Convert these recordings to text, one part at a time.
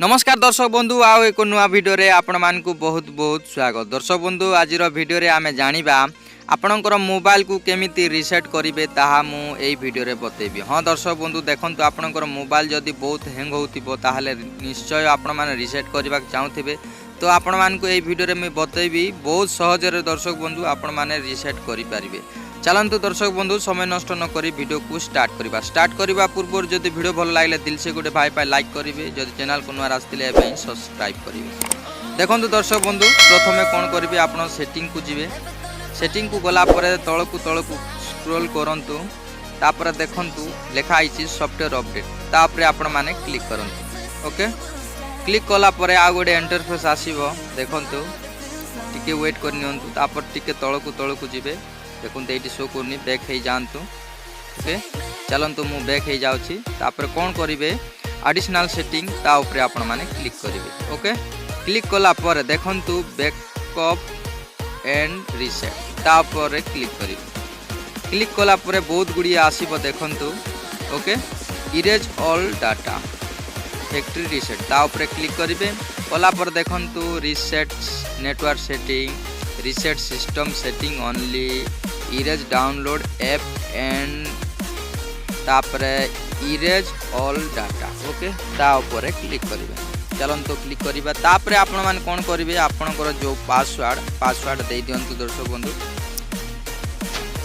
नमस्कार दर्शक बंधु आउ एक नुआ भिडियो रे आपण मानकु बहुत बहुत स्वागत। दर्शक बंधु आज भिडियो रे आमे जानिबा आपणकर मोबाइल को केमिति रिसेट करिवे ताहा मु एई भिडियो रे बतेबी। हां दर्शक बंधु देखंतु आपणकर मोबाइल जदि बहुत हैंग होतिबो ताहाले निश्चय आपण माने रिसेट करबा चाहूथिबे तो आपण मानकु एई भिडियो रे मैं बतेबी बहुत सहज रे दर्शक बंधु आपण माने रिसेट करि पारिबे। चलंतु दर्शक बंधु समय नष्ट न करी वीडियो को स्टार्ट करबा पूर्व जदि वीडियो भल लागले दिल से गोटे भाई पाई लाइक करिवे, जदि चैनल को नया आस्तिले एबे सब्सक्राइब करिवे। देखंतु दर्शक बंधु प्रथमे कोन करिवे आपण सेटिंग को जिवे, सेटिंग को गला परे तळकु स्क्रॉल करंतु, तापर देखंतु लेखा आइछि सॉफ्टवेयर अपडेट, तापर आपण माने क्लिक करंतु। ओके क्लिक कला परे आ गोटे इंटरफेस आसीबो, देखंतु टिके वेट कर नियंतु, तापर टिके तळकु जिवे। देखो ये शो करनी बैक हो जातु। ओके चलतु मु बैक हो जाऊँगी, तापर कौन करेंगे एडिशनल सेटिंग ता उपरे आपण माने क्लिक करेंगे। ओके क्लिक कला पर देखंतु बैकअप एंड रिसेट ता उपरे क्लिक करेंगे। क्लिक कला पर बहुत गुड़ी आसीबो देखंतु। Okay erase all data factory reset ता उपरे क्लिक करेंगे। कला पर देखंतु reset network setting, reset system setting only, erase download app and तापरे इरेज ऑल डाटा। ओके ता ऊपर क्लिक करिवे। चलंतो क्लिक करिबा, तापरे आपण मान कोन करिवे आपनकर जो पासवर्ड दे दियंतु। दर्शक बंधु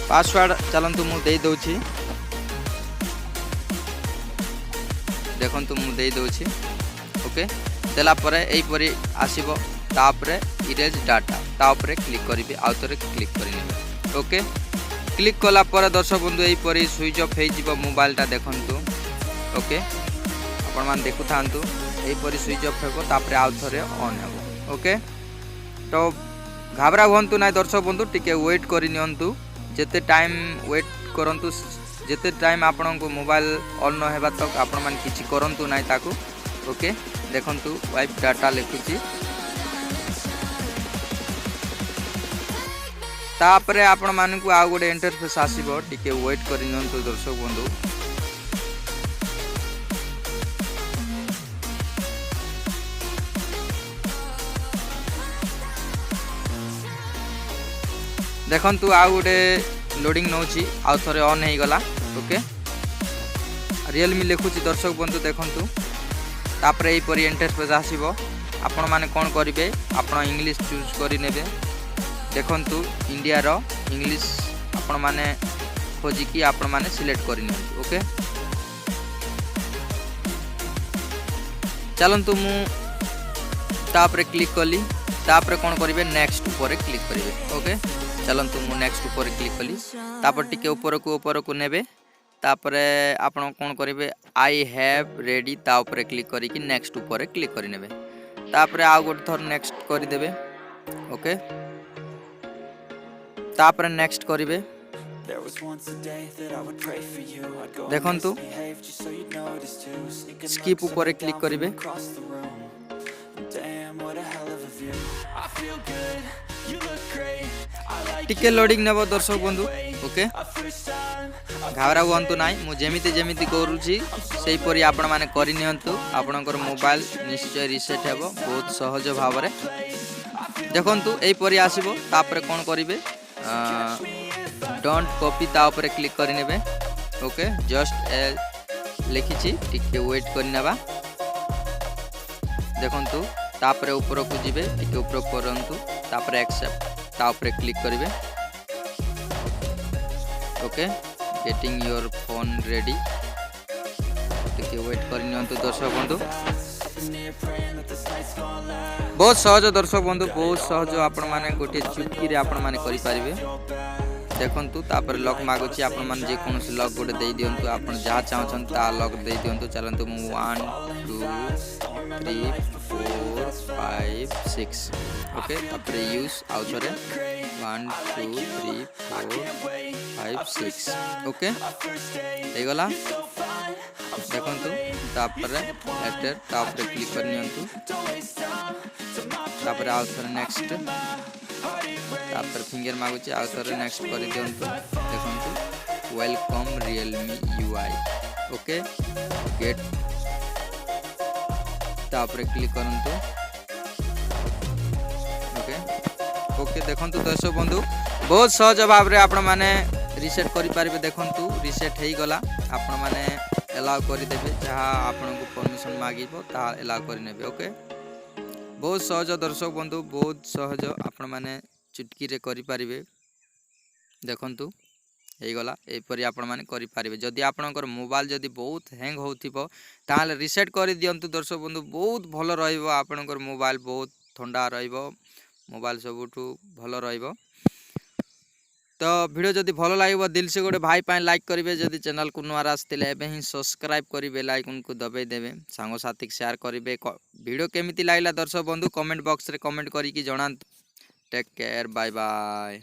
पासवर्ड चलंतु मु दे दोछि, देखंतु मु दे दोछि। ओके देला परे एई परी आसीबो, तापरे इरेज डाटा ता ऊपर क्लिक करिवे, आउतरे क्लिक करिने। ओके क्लिक कला पर दर्शक बंधु यही परी स्विच ऑफ हो मोबाइल टा देखंतु। ओके आपण मान देखु थांतु यही परी स्विच ऑफ हेबो, तापरे आउ थरे ऑन हेबो। ओके तो घाबरा हुंतु ना दर्शक बंधु, टिके वेट करि नियंतु, जेते टाइम वेट करंतु, जेते टाइम आपण को मोबाइल ऑन न हेबा तक आपण मान किछि करंतु ना ताकू। ओके देखंतु वाइप डाटा लिखुची, तापरे आपण मानकु आ गोटे इंटरफेस आसीबो, टिके वेट करि नियंतु दर्शक बंधु। देखंतु आ गोटे लोडिंग नौची, आ थरे ऑन हे गला। ओके realme लिखुची दर्शक बंधु देखंतु, तापरे ए परी इंटरफेस आसीबो। आपण माने कोन करिवे आपण इंग्लिश चूज करि नेबे। देखंतु इंडिया रो इंग्लिश आपण माने खोजी की आपण माने सिलेक्ट करिने। ओके चलंतु मु तापरे क्लिक कली, तापरे कोन करिवे नेक्स्ट ऊपर क्लिक करिवे। ओके चलंतु मु नेक्स्ट ऊपर क्लिक कली, तापर टिके ऊपर को नेबे, तापरे आपण कोन करिवे आई हैव रेडी ता ऊपर क्लिक करी कि नेक्स्ट ऊपर क्लिक करि नेबे, तापरे आ गोट थर नेक्स्ट करि देबे। ओके तापर नेक्स्ट करिवे। देखंतु स्किप ऊपर क्लिक करिवे। टिके लोडिंग नेबो दर्शक बंधु। ओके घाबरा हुंतु नाई, मु जेमिति जेमिति करूची सेही परी आपण माने करि नियंतु, आपणकर मोबाइल निश्चय रिसेट हेबो बहुत सहज भाव रे। देखंतु एई परी आसीबो, तापर कोन करिवे डोंट कॉपी ता ऊपर क्लिक करि नेबे। ओके जस्ट ए लिखिछि, टिके वेट करि नेबा। देखंतु तापर ऊपर को जिवे, टिके ऊपर करंतु, तापर एक्सेप्ट ता ऊपर क्लिक करिवे। Okay getting your phone ready, टिके वेट करि नियंतु दर्शक बंधु। बहुत सहज दर्शक बंधु, बहुत सहज आपण माने गोटे चुटकी रे आपण माने करि पारिबे। देखंतु तापर लॉक मागुची, आपण माने जे कोनोसी लॉक गोटे देई दियंतु, आपण जहा चाहछन ता लॉक देई दियंतु। चलंतु मु 1 2 3 4 5 6। ओके तापर यूज आउथरे 1 2 3 4 5 6। ओके हे गला देखंतु, तापर लेटर तापर क्लिक कर नियंतु, तापर आउथरे नेक्स्ट, तापर फिंगर मागुची आउथरे नेक्स्ट करि दियंतु। देखंतु welcome realme UI। Okay get तापर क्लिक करंतु ओके ओके देखंतु दर्शक बंधु बहुत सहज भाव रे आपण माने रिसेट करि पारिबे। देखंतु रिसेट हेई गला आपण माने एलाउ करि देबे जहा आपण को परमिशन मागिबो ता एलाउ करि नेबे। ओके बहुत सहज दर्शक बंधु बहुत सहज आपण माने चुटकी रे करि पारिबे। देखंतु ହେଇଗଲା ଏପରି ଆପଣମାନେ କରିପାରିବେ। ଯଦି ଆପଣଙ୍କର ମୋବାଇଲ ଯଦି ବହୁତ ହ୍ୟାଙ୍ଗ ହେଉଥିବ ତାହେଲେ ରିସେଟ୍ କରିଦିଅନ୍ତୁ ଦର୍ଶକ ବନ୍ଧୁ, ବହୁତ ଭଲ ରହିବ। ଆପଣଙ୍କର ମୋବାଇଲ ବହୁତ ଥଣ୍ଡା ରହିବ, ମୋବାଇଲ ସବୁଠୁ ଭଲ ରହିବ। ତ ଭିଡ଼ିଓ ଯଦି ଭଲ ଲାଗିବ ଦିଲସେ ଗୋଟେ ଭାଇ ପାଇଁ ଲାଇକ୍ କରିବେ। ଯଦି ଚ୍ୟାନେଲକୁ ନୂଆ ଆସିଥିଲେ ଏବେ ହିଁ ସବସ୍କ୍ରାଇବ୍ କରି ବେଲ୍ ଆଇକନକୁ ଦବାଇ ଦେବେ, ସାଙ୍ଗସାଥୀକୁ ସେୟାର କରିବେ। ଭିଡ଼ିଓ କେମିତି ଲାଗିଲା ଦର୍ଶକ ବନ୍ଧୁ କମେଣ୍ଟ ବକ୍ସରେ କମେଣ୍ଟ କରିକି ଜଣାନ୍ତୁ। Take care, bye bye.